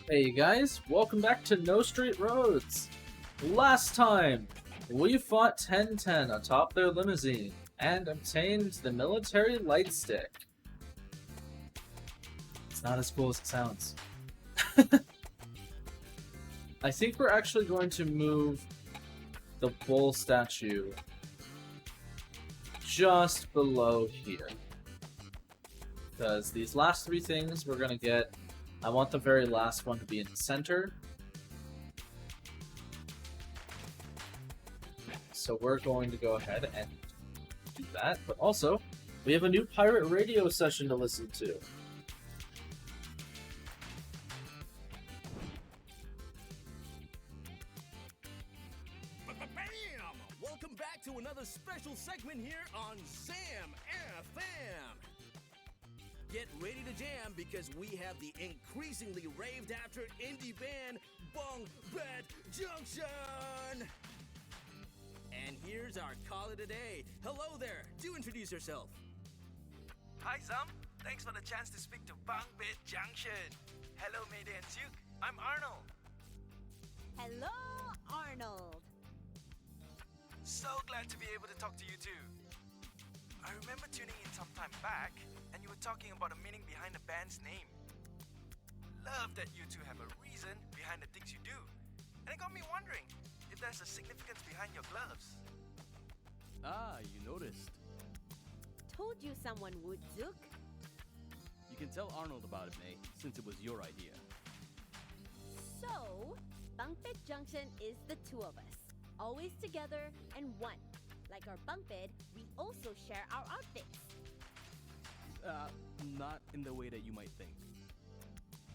Hey guys, welcome back to No Street Roads! Last time, we fought 1010 atop their limousine and obtained the military light stick. It's not as cool as it sounds. I think we're actually going to move the bull statue just below here. Because these last three things we're going to get, I want the very last one to be in the center. So we're going to go ahead and do that. But also, we have a new pirate radio session to listen to. Bam! Welcome back to another special segment here on Sam FM. Get ready to jam because we have the increasingly raved after indie band Bong Bad Junction. And here's our caller today. Hello there. Do introduce yourself. Hi Sam, thanks for the chance to speak to Bang Bed Junction. Hello Mayday and Duke, I'm Arnold. Hello, Arnold. So glad to be able to talk to you too. I remember tuning in some time back and you were talking about the meaning behind the band's name. Love that you two have a reason behind the things you do. And it got me wondering if there's a significance behind your gloves. Ah, you noticed. Told you someone would, Zook. You can tell Arnold about it, May, since it was your idea. So, Bunk Bed Junction is the two of us. Always together and one. Like our bunk bed, we also share our outfits. Not in the way that you might think.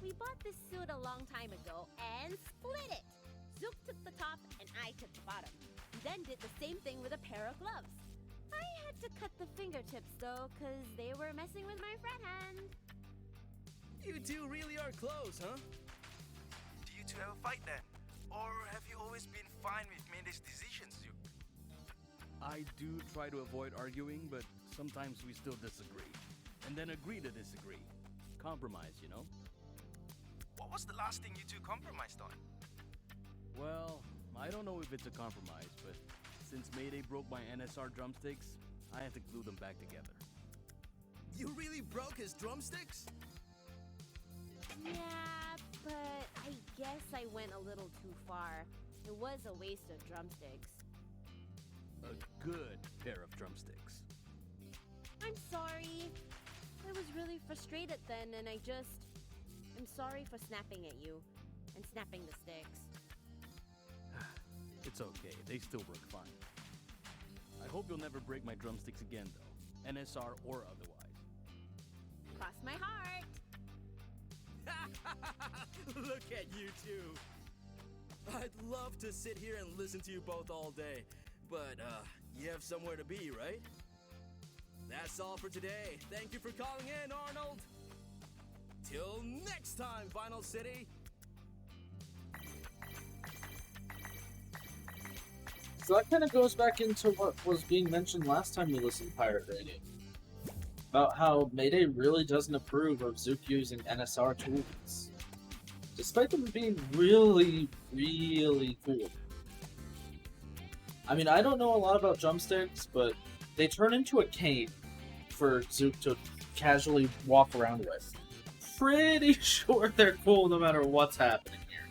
We bought this suit a long time ago and split it. Zook took the top and I took the bottom. We then did the same thing with a pair of gloves. I had to cut the fingertips though, cause they were messing with my frat hand. You two really are close, huh? Do you two ever fight then? Or have you always been fine with Mayday's decisions, Duke? I do try to avoid arguing, but sometimes we still disagree. And then agree to disagree. Compromise, you know? What was the last thing you two compromised on? Well, I don't know if it's a compromise, but since Mayday broke my NSR drumsticks, I had to glue them back together. You really broke his drumsticks? Yeah, but I guess I went a little too far. It was a waste of drumsticks. A good pair of drumsticks. I'm sorry. I was really frustrated then, and I'm sorry for snapping at you and snapping the sticks. It's okay, they still work fine. I hope you'll never break my drumsticks again, though, NSR or otherwise. Cross my heart. Look at you two. I'd love to sit here and listen to you both all day, but you have somewhere to be, right? That's all for today. Thank you for calling in, Arnold. Till next time, Vinyl City. So that kind of goes back into what was being mentioned last time we listened to Pirate Radio. About how Mayday really doesn't approve of Zook using NSR tools. Despite them being really, really cool. I mean, I don't know a lot about drumsticks, but they turn into a cane for Zook to casually walk around with. Pretty sure they're cool no matter what's happening here.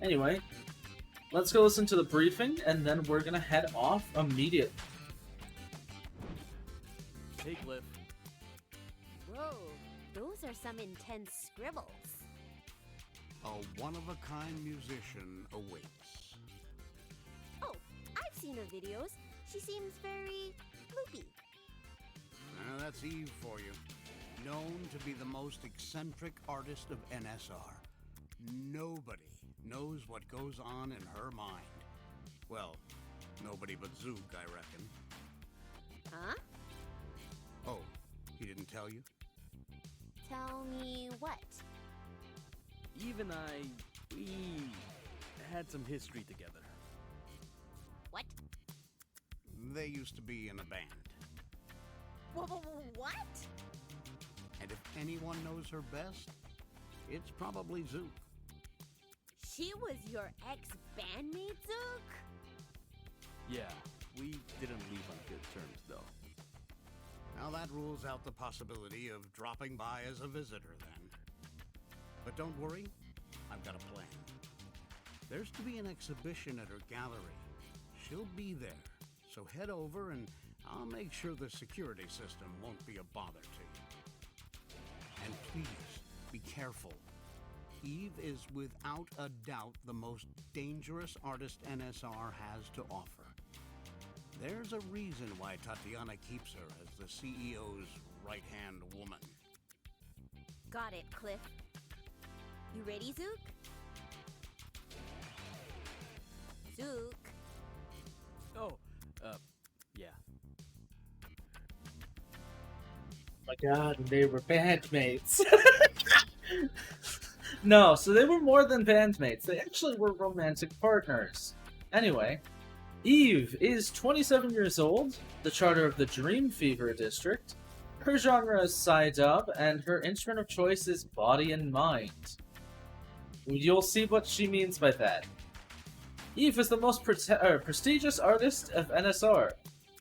Anyway, let's go listen to the briefing, and then we're gonna head off immediately. Hey, Cliff. Whoa, those are some intense scribbles. A one-of-a-kind musician awaits. Oh, I've seen her videos. She seems very loopy. That's Eve for you. Known to be the most eccentric artist of NSR. Nobody knows what goes on in her mind. Well, nobody but Zook, I reckon. Huh? Oh, he didn't tell you? Tell me what? Eve and we had some history together. What? They used to be in a band. What? And if anyone knows her best, it's probably Zook. She was your ex-bandmate, Zook? Yeah, we didn't leave on good terms, though. Now that rules out the possibility of dropping by as a visitor, then. But don't worry, I've got a plan. There's to be an exhibition at her gallery. She'll be there, so head over and I'll make sure the security system won't be a bother to you. And please, be careful. Eve is without a doubt the most dangerous artist NSR has to offer. There's a reason why Tatianna keeps her as the CEO's right-hand woman. Got it, Cliff. You ready, Zook? Zook? Oh, yeah. My God, they were bandmates. No, so they were more than bandmates. They actually were romantic partners. Anyway, Eve is 27 years old, the charter of the Dream Fever District. Her genre is sci-dub, and her instrument of choice is body and mind. You'll see what she means by that. Eve is the most prestigious artist of NSR.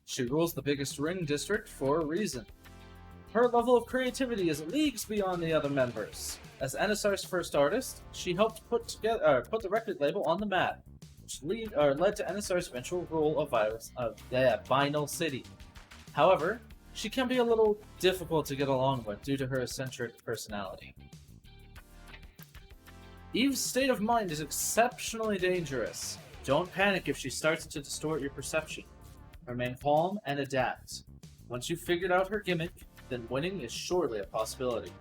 She rules the biggest ring district for a reason. Her level of creativity is leagues beyond the other members. As NSR's first artist, she helped put the record label on the map, which led to NSR's eventual rule of Vinyl City. However, she can be a little difficult to get along with due to her eccentric personality. Eve's state of mind is exceptionally dangerous. Don't panic if she starts to distort your perception. Remain calm and adapt. Once you've figured out her gimmick, then winning is surely a possibility.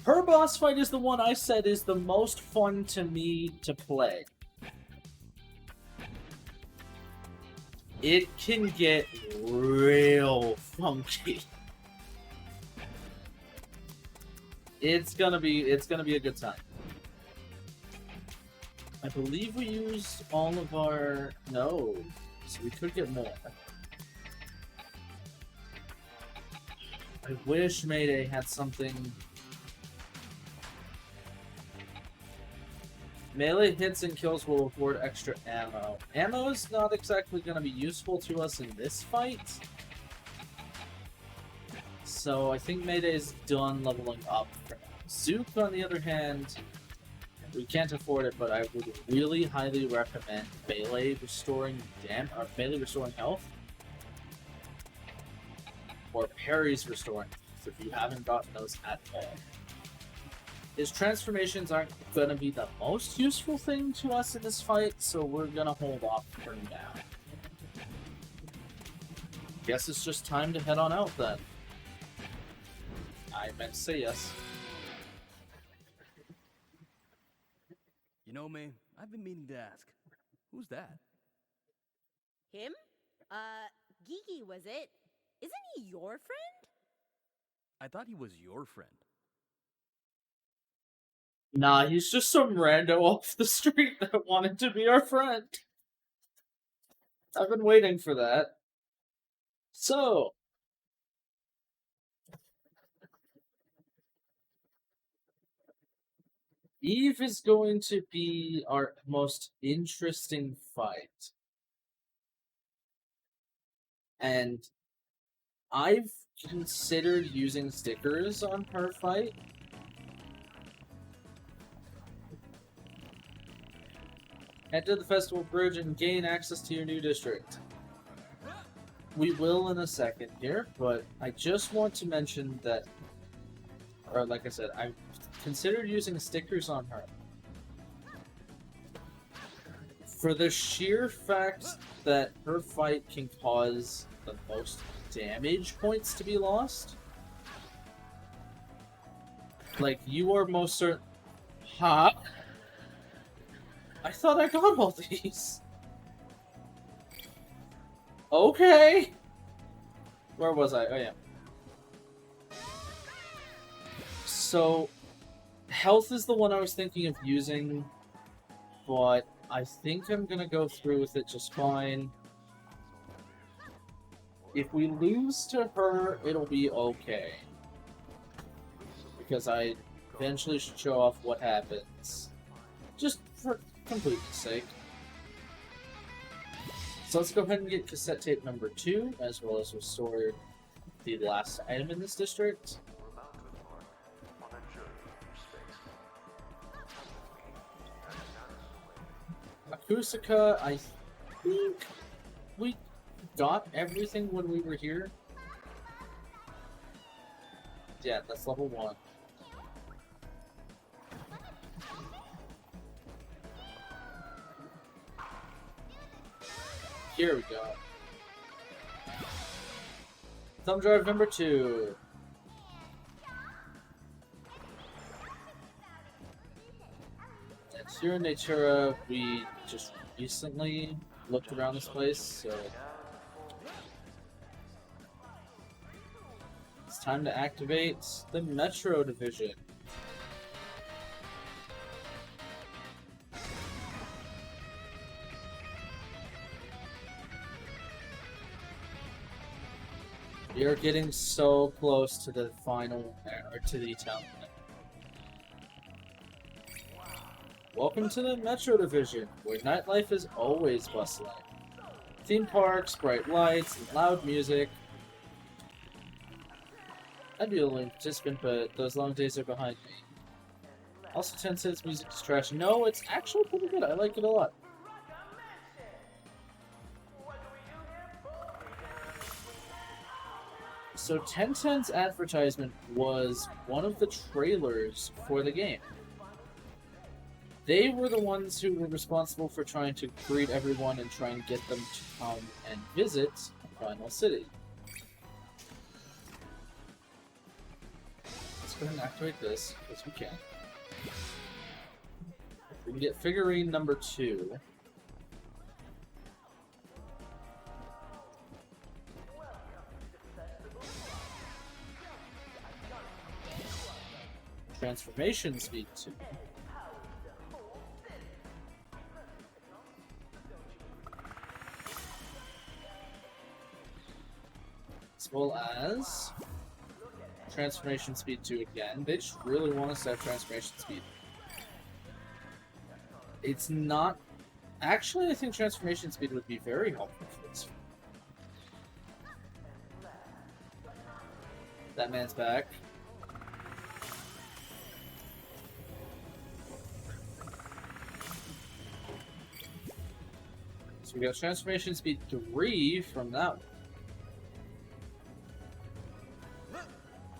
Her boss fight is the one I said is the most fun to me to play. It can get real funky. It's gonna be a good time. I believe we used all of our nodes, so we could get more. I wish Mayday had something. Melee hits and kills will afford extra ammo. Ammo is not exactly going to be useful to us in this fight. So I think Mayday's done leveling up for now. Zook, on the other hand, we can't afford it, but I would really highly recommend melee restoring health. Or parries restoring health if you haven't gotten those at all. His transformations aren't going to be the most useful thing to us in this fight, so we're going to hold off for now. Guess it's just time to head on out then. I meant to say yes. You know, May, I've been meaning to ask. Who's that? Him? Geeky, was it? Isn't he your friend? I thought he was your friend. Nah, he's just some rando off the street that wanted to be our friend. I've been waiting for that. So, Eve is going to be our most interesting fight. And I've considered using stickers on her fight. Head to the festival bridge and gain access to your new district. We will in a second here, but I just want to mention that, or like I said, I've considered using stickers on her. For the sheer fact that her fight can cause the most damage points to be lost. Like, you are most certain... Huh? I thought I got all these. Okay. Where was I? Oh, yeah. So, health is the one I was thinking of using, but I think I'm gonna go through with it just fine. If we lose to her, it'll be okay. Because I eventually should show off what happens. just for completeness sake. So let's go ahead and get cassette tape number 2, as well as restore the last item in this district. Acoustica, I think we got everything when we were here. Yeah, that's level 1. Here we go. Thumb drive number 2. And here in Natura, we just recently looked around this place, so it's time to activate the Metro Division. We are getting so close to the final, or to the town. Welcome to the Metro Division, where nightlife is always bustling. Theme parks, bright lights, and loud music. I'd be a willing participant, but those long days are behind me. Also, 10 cents music is trash. No, it's actually pretty good. I like it a lot. So Tencent's advertisement was one of the trailers for the game. They were the ones who were responsible for trying to greet everyone and try and get them to come and visit Final City. Let's go ahead and activate this, as we can. We can get figurine number 2. Transformation speed 2. As well as transformation speed 2 again. They just really want us to have transformation speed. It's not... Actually, I think transformation speed would be very helpful for this. That man's back. So we got transformation speed 3 from that one.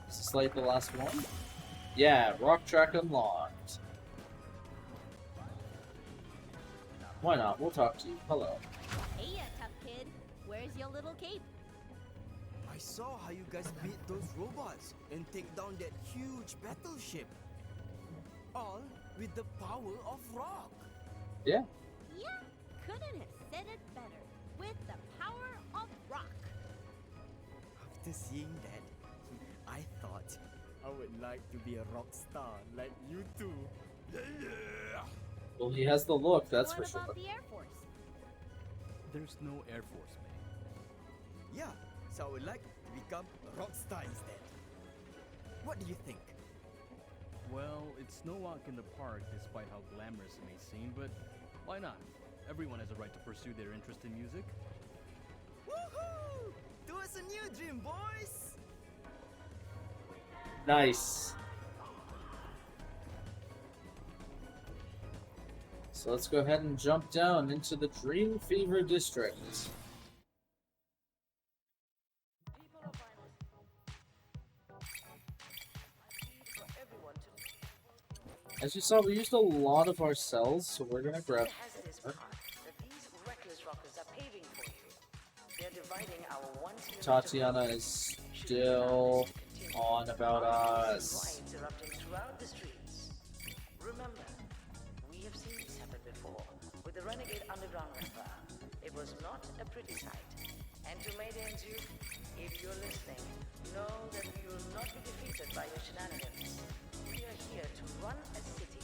Is this like the last one? Yeah, rock track unlocked. Why not? We'll talk to you. Hello. Hey, tough kid. Where's your little cape? I saw how you guys beat those robots and take down that huge battleship. All with the power of rock. Yeah. Yeah, couldn't have said it better. With the power of rock. After seeing that, I thought I would like to be a rock star like you two. Yeah. Well, he has the look, that's What for sure. about the Air Force? There's no Air Force, man. Yeah, so I would like to become a rock star instead. What do you think? Well, it's no walk in the park despite how glamorous it may seem, but why not? Everyone has a right to pursue their interest in music. Woohoo! Do us a new dream, boys! Nice. So let's go ahead and jump down into the Dream Fever District. As you saw, we used a lot of our cells, so we're gonna grab more. Tatianna is still on about us. Remember, we have seen this happen before with the renegade underground rapper. It was not a pretty sight. And to Maydens, you, if you're listening, know that we will not be defeated by your shenanigans. We are here to run a city,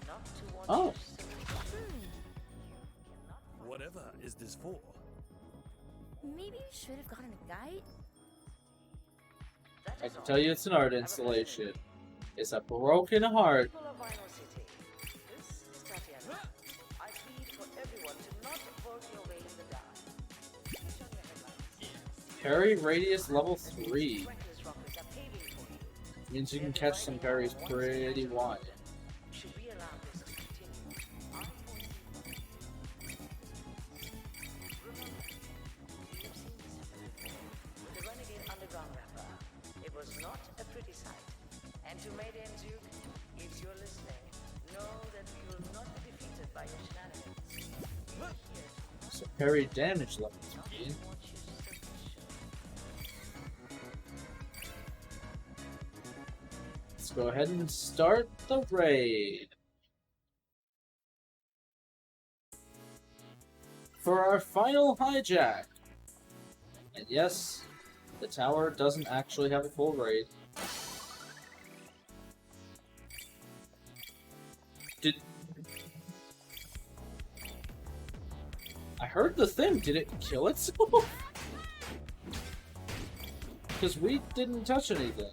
not to want you to Whatever is this for? Maybe you should have gotten a guide. That I is can all. tell you it's an art installation. It's a broken heart. People of Vinyl City, this is Parry radius level 3. Means you can catch some parries pretty wide. Should we allow this to continue? I foresee. Remember, we have seen this happen before with the Renegade Underground rapper. It was not a pretty sight. And to Maiden Duke, if you're listening, know that we will not be defeated by your shenanigans. We are here to So parry damage level 3. watch you submission. Let's go ahead and start the raid. For our final hijack. And yes, the tower doesn't actually have a full raid. I heard the thing. Did it kill itself? Because we didn't touch anything.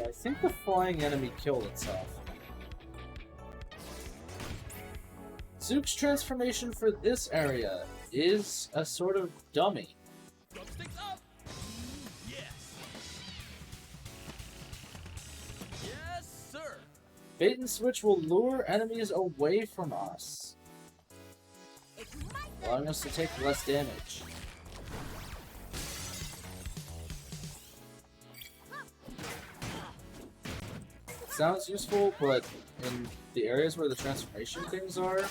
I think the flying enemy killed itself. Zook's transformation for this area is a sort of dummy. Drumsticks up! Yes! Yes, sir! Bait and switch will lure enemies away from us, allowing us to take less damage. Sounds useful, but in the areas where the transformation things are,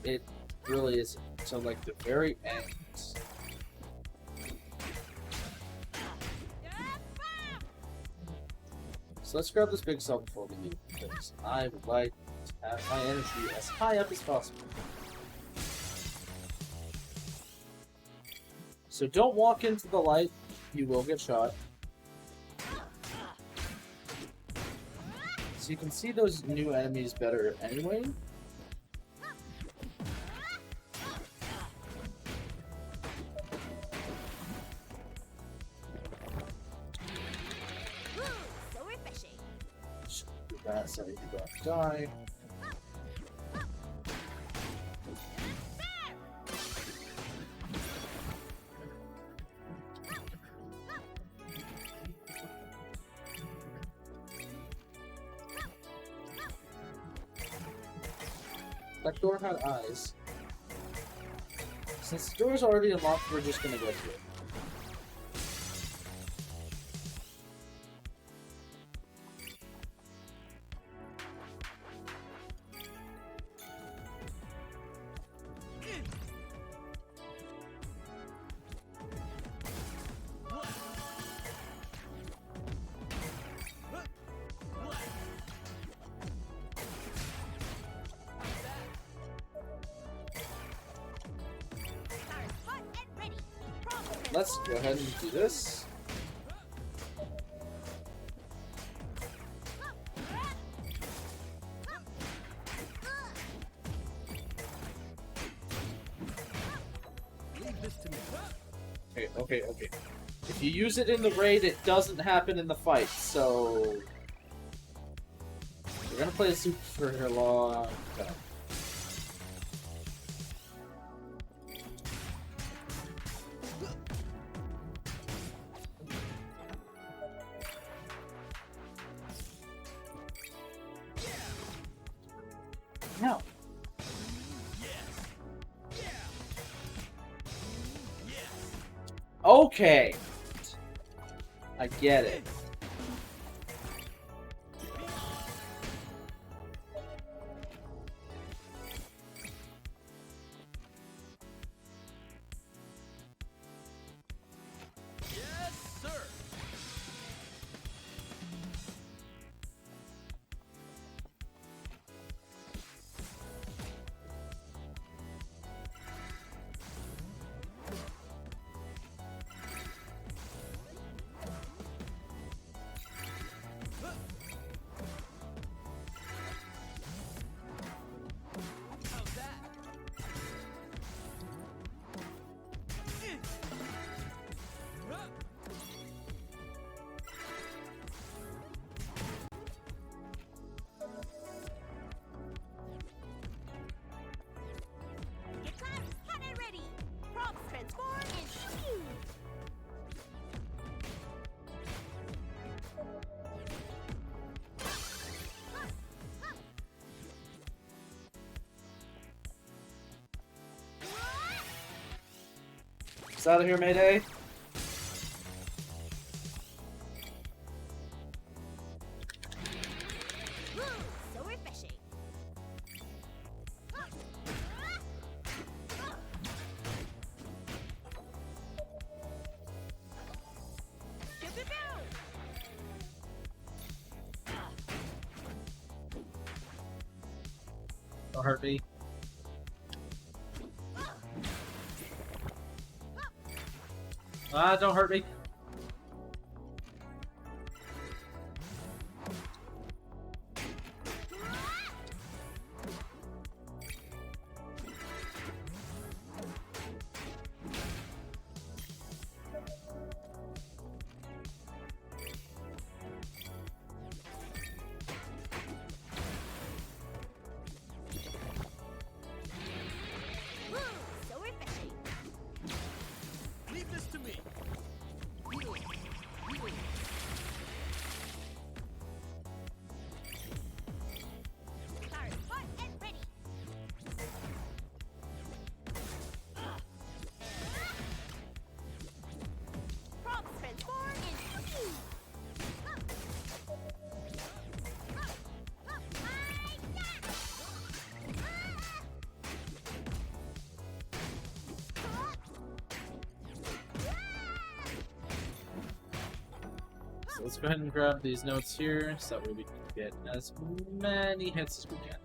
it really isn't. So, like, the very end. So let's grab this big cell before we leave, because I would like to have my energy as high up as possible. So don't walk into the light, you will get shot. So you can see those new enemies better anyway. So refreshing. Just do that so you don't die. That door had eyes. Since the door's already unlocked, we're just gonna go through it. Let's go ahead and do this. Leave this to me. Okay. If you use it in the raid, it doesn't happen in the fight, so... We're gonna play a super for a long time. No. Okay. I get it. Yes, sir! It's out of here, Mayday. So refreshing. Don't hurt me. Ah, don't hurt me. So refreshing. Leave this to me. Start, hot and ready. Props transform into So let's go ahead and grab these notes here so that way we can get as many hits as we can.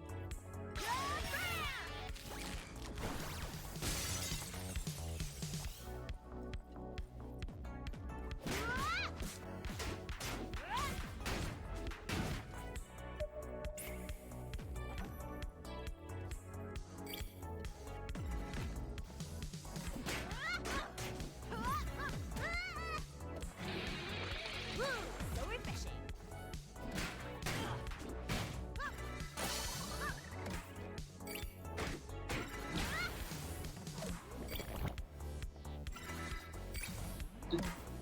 so refreshing.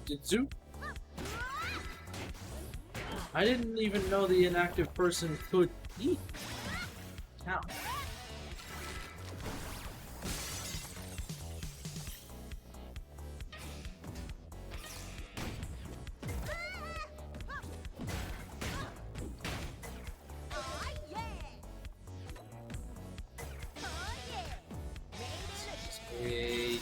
Did Zoop? I didn't even know the inactive person could eat. Cow. Oh yeah! Oh yeah! Wait.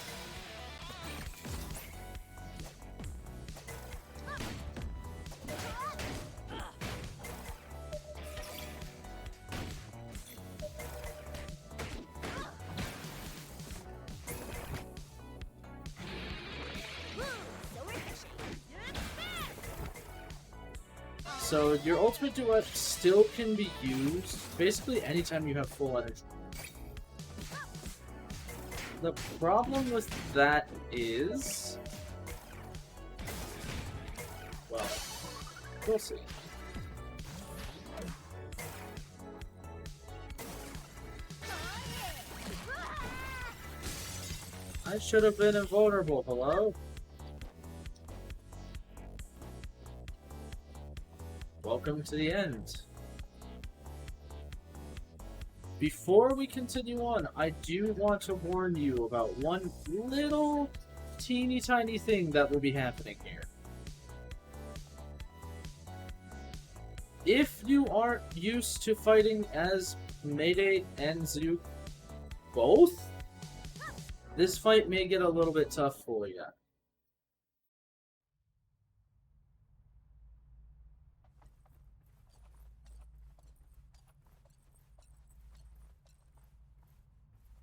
So refreshing. So your ultimate duet still can be used basically anytime you have full energy. The problem with that is, well, we'll see. I should have been invulnerable, hello? Welcome to the end. Before we continue on, I do want to warn you about one little teeny tiny thing that will be happening here. If you aren't used to fighting as Mayday and Zook both, this fight may get a little bit tough for you.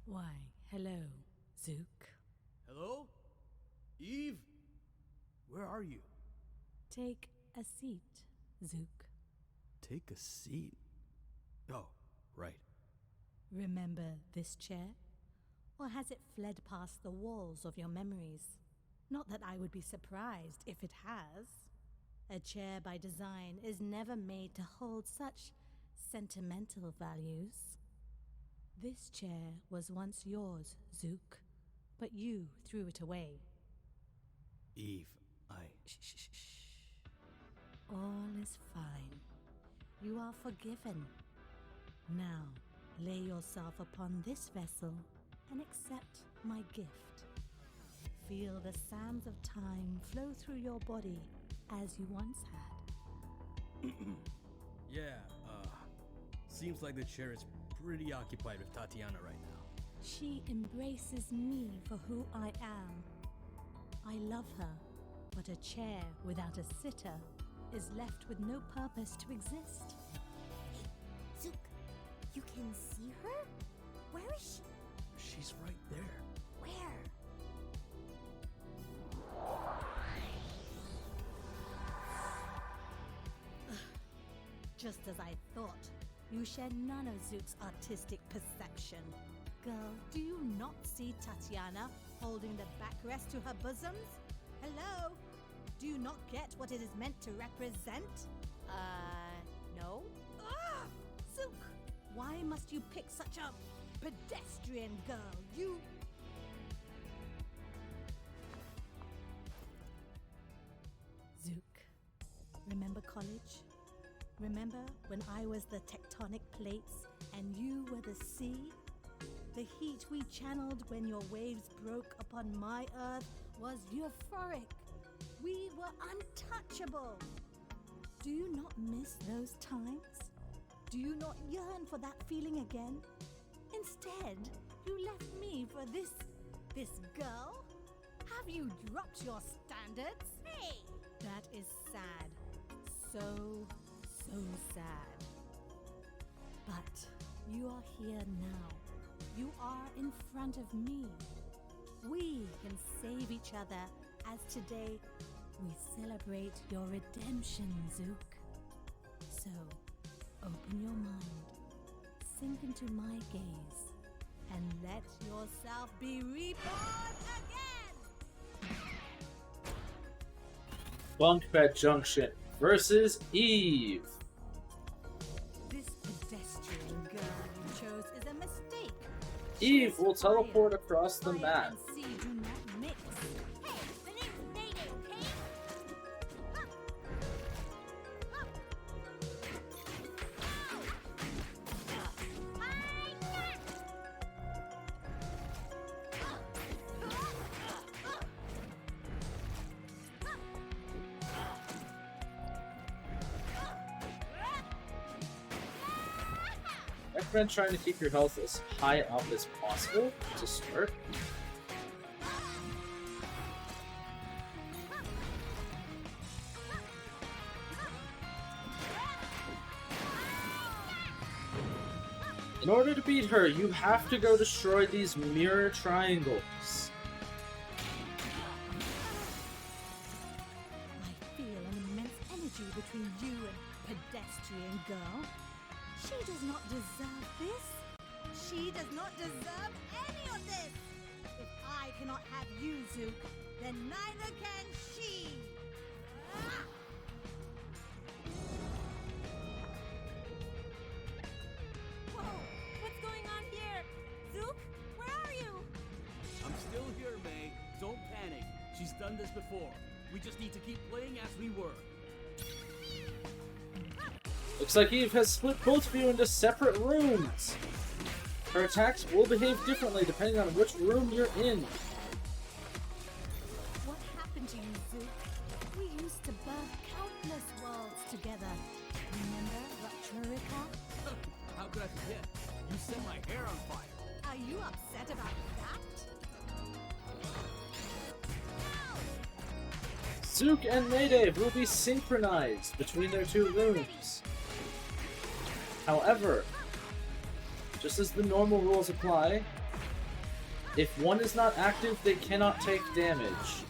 Why, hello, Zook. Hello? Eve? Where are you? Take a seat, Zook. Take a seat. Oh, right. Remember this chair? Or has it fled past the walls of your memories? Not that I would be surprised if it has. A chair by design is never made to hold such sentimental values. This chair was once yours, Zook, but you threw it away. Eve, Shh, shh, shh, shh. All is fine. You are forgiven. Now, lay yourself upon this vessel and accept my gift. feel the sands of time flow through your body as you once had. Yeah, seems like the chair is pretty occupied with Tatianna right now. She embraces me for who I am. I love her, but a chair without a sitter is left with no purpose to exist. Hey, Zook, you can see her? Where is she? She's right there. Where? Just as I thought, you share none of Zook's artistic perception. Girl, do you not see Tatianna holding the backrest to her bosoms? Hello? Do you not get what it is meant to represent? No? Ah! Zook! Why must you pick such a pedestrian girl? You... Zook, remember college? Remember when I was the tectonic plates and you were the sea? The heat we channeled when your waves broke upon my earth was euphoric. We were untouchable. Do you not miss those times? Do you not yearn for that feeling again? Instead, you left me for this girl? Have you dropped your standards? Hey! That is sad. So sad. But you are here now. You are in front of me. We can save each other as today we celebrate your redemption, Zook. So, open your mind, sink into my gaze, and let yourself be reborn again! Bunkbed Junction versus Eve. This pedestrian girl you chose is a mistake. Eve will teleport across the Fire map. and sea do not mix. Hey, the name's Mayday, okay? Huh. Huh. Ow. My neck! Recommend trying to keep your health as high up as possible to start. In order to beat her, you have to go destroy these mirror triangles. I feel an immense energy between you and pedestrian girl. She does not deserve this. She does not deserve any of this. If I cannot have you, Zook, then neither can she. Ah! Whoa, what's going on here? Zook, where are you? I'm still here, May. Don't panic. She's done this before. We just need to keep playing as we were. Looks like Eve has split both of you into separate rooms. Her attacks will behave differently depending on which room you're in. What happened to you, Zook? We used to birth countless worlds together. Remember Rupturica? How could I forget? You set my hair on fire. Are you upset about that? Zook and Mayday will be synchronized between their two rooms. However, just as the normal rules apply, if one is not active, they cannot take damage.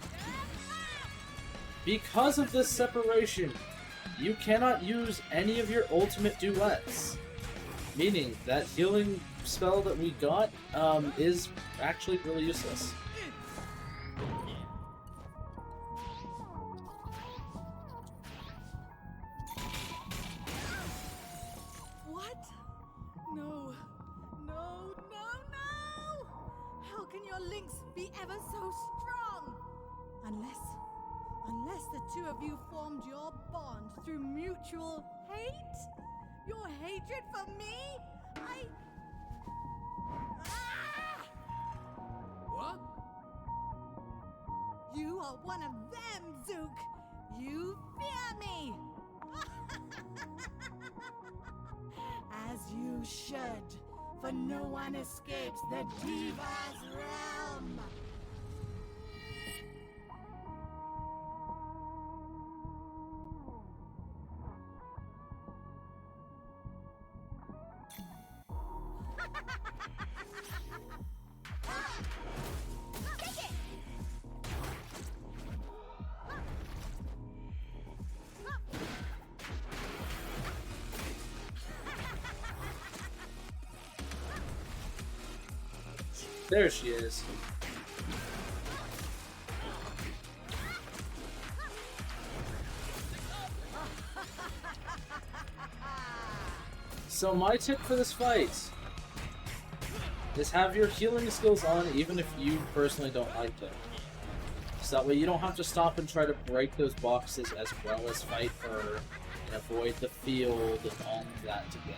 Because of this separation, you cannot use any of your ultimate duets. Meaning that healing spell that we got is actually really useless. What? No. No, no, no! How can your links be ever so strong? Unless the two of you formed your bond through mutual hate? Your hatred for me? Ah! What? You are one of them, Zook! You fear me! As you should, for no one escapes the Diva's realm! There she is. So my tip for this fight is have your healing skills on even if you personally don't like them. So that way you don't have to stop and try to break those boxes as well as fight her and avoid the field and all of that together.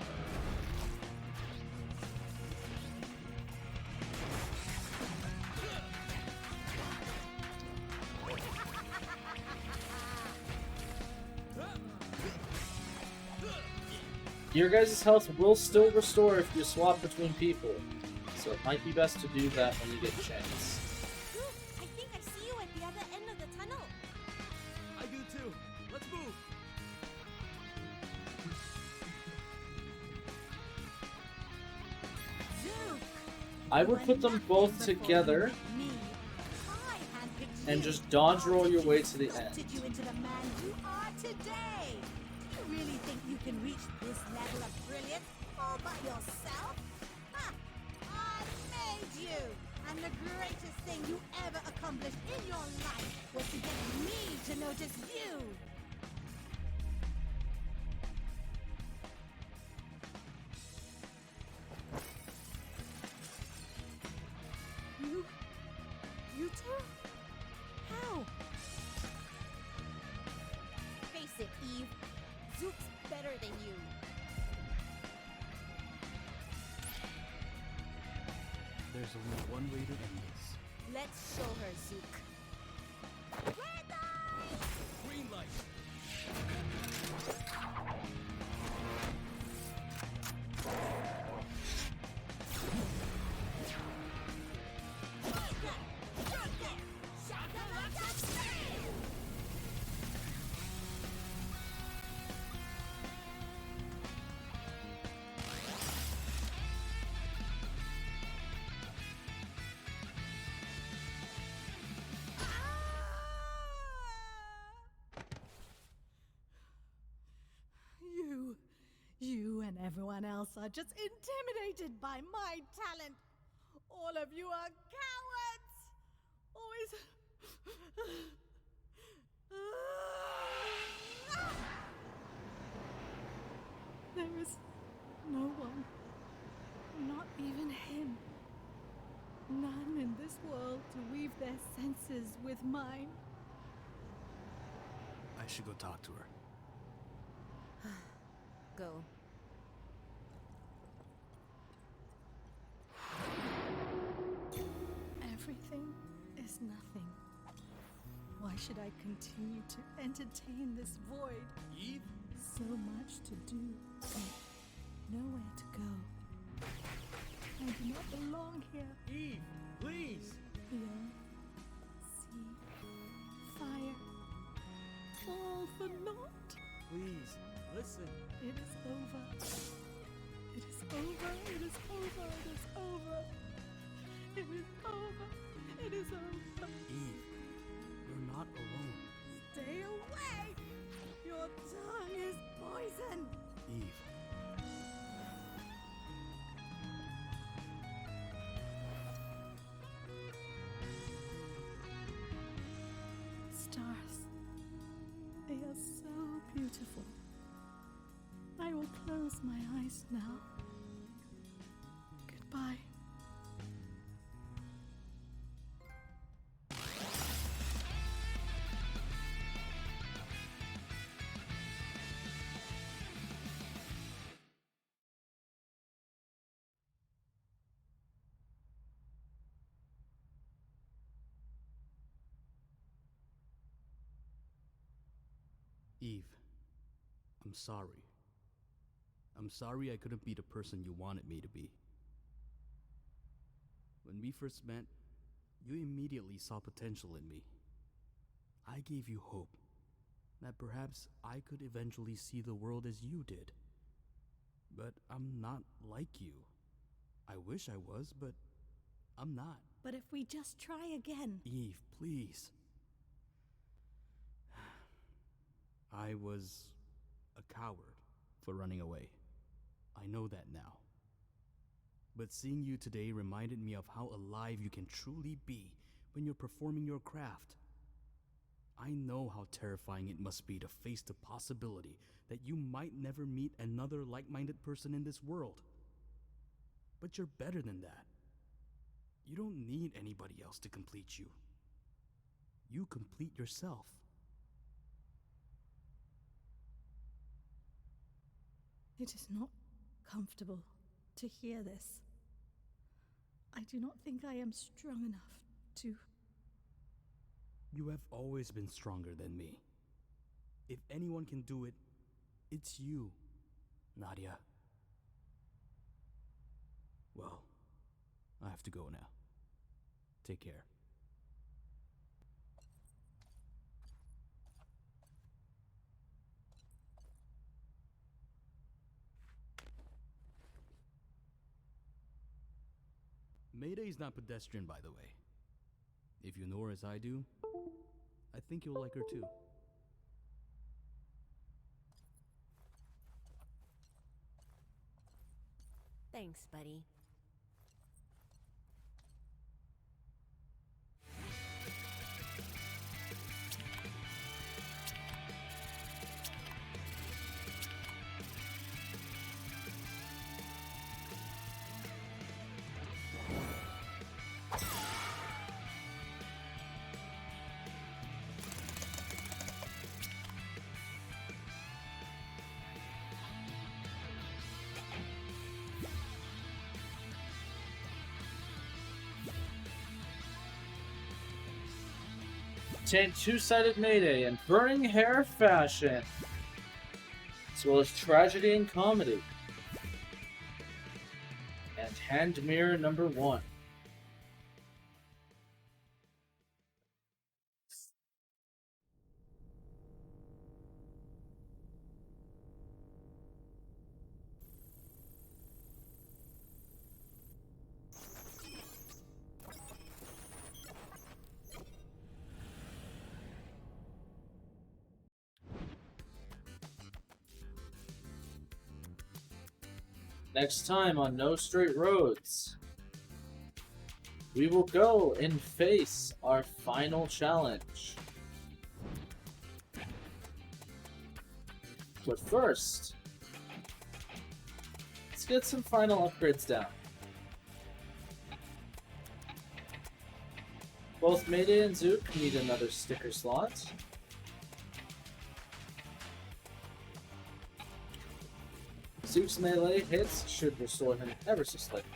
Your guys' health will still restore if you swap between people, so it might be best to do that when you get a chance. I think I see you at the other end of the tunnel. I do too. Let's move. Zook! I would put them both together Me. I handpicked and you. just dodge roll your way to the end. Sculpted you into the man you are today. Do you really think you can reach this level of brilliance all by yourself? Ha! I made you, and the greatest thing you ever accomplished in your life was to get me to notice you. You too? How? Face it, Eve. Zook's better than you. There's only one way to end this. Let's show her, Zook. Green light. You and everyone else are just intimidated by my talent. All of you are cowards. Always. There is no one, not even him. None in this world to weave their senses with mine. I should go talk to her. Go. Everything is nothing. Why should I continue to entertain this void? Eve? So much to do, and nowhere to go. I do not belong here. Eve, please! The earth, sea, fire, all for naught. Please, listen. It is over. It is over. It is over. It is over. It is over. It is over. Eve, you're not alone. Stay away! Your tongue is poison! Eve. Stars. They are so beautiful. I will close my eyes now. Goodbye. Eve, I'm sorry. I'm sorry I couldn't be the person you wanted me to be. When we first met, you immediately saw potential in me. I gave you hope that perhaps I could eventually see the world as you did. But I'm not like you. I wish I was, but I'm not. But if we just try again... Eve, please. I was a coward for running away. I know that now. But seeing you today reminded me of how alive you can truly be when you're performing your craft. I know how terrifying it must be to face the possibility that you might never meet another like-minded person in this world. But you're better than that. You don't need anybody else to complete you. You complete yourself. It is not comfortable to hear this. I do not think I am strong enough to... You have always been stronger than me. If anyone can do it, it's you, Nadia. Well, I have to go now. Take care. Mayday is not pedestrian, by the way. If you know her as I do, I think you'll like her too. Thanks, buddy. Contain two-sided Mayday and burning hair fashion, as well as tragedy and comedy. And hand mirror number 1. Next time on No Straight Roads, we will go and face our final challenge. But first, let's get some final upgrades down. Both Mayday and Zook need another sticker slot. Zook's melee hits should restore him ever so slightly.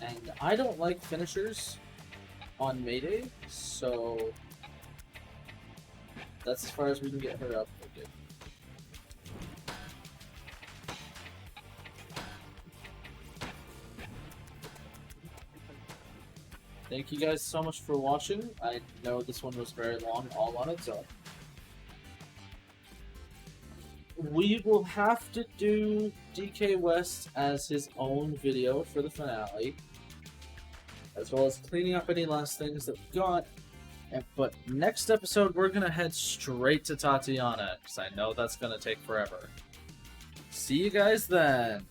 And I don't like finishers on Mayday, so that's as far as we can get her up. Okay. Thank you guys so much for watching. I know this one was very long all on its own. We will have to do DK West as his own video for the finale, as well as cleaning up any last things that we got. But next episode, we're going to head straight to Tatianna, because I know that's going to take forever. See you guys then!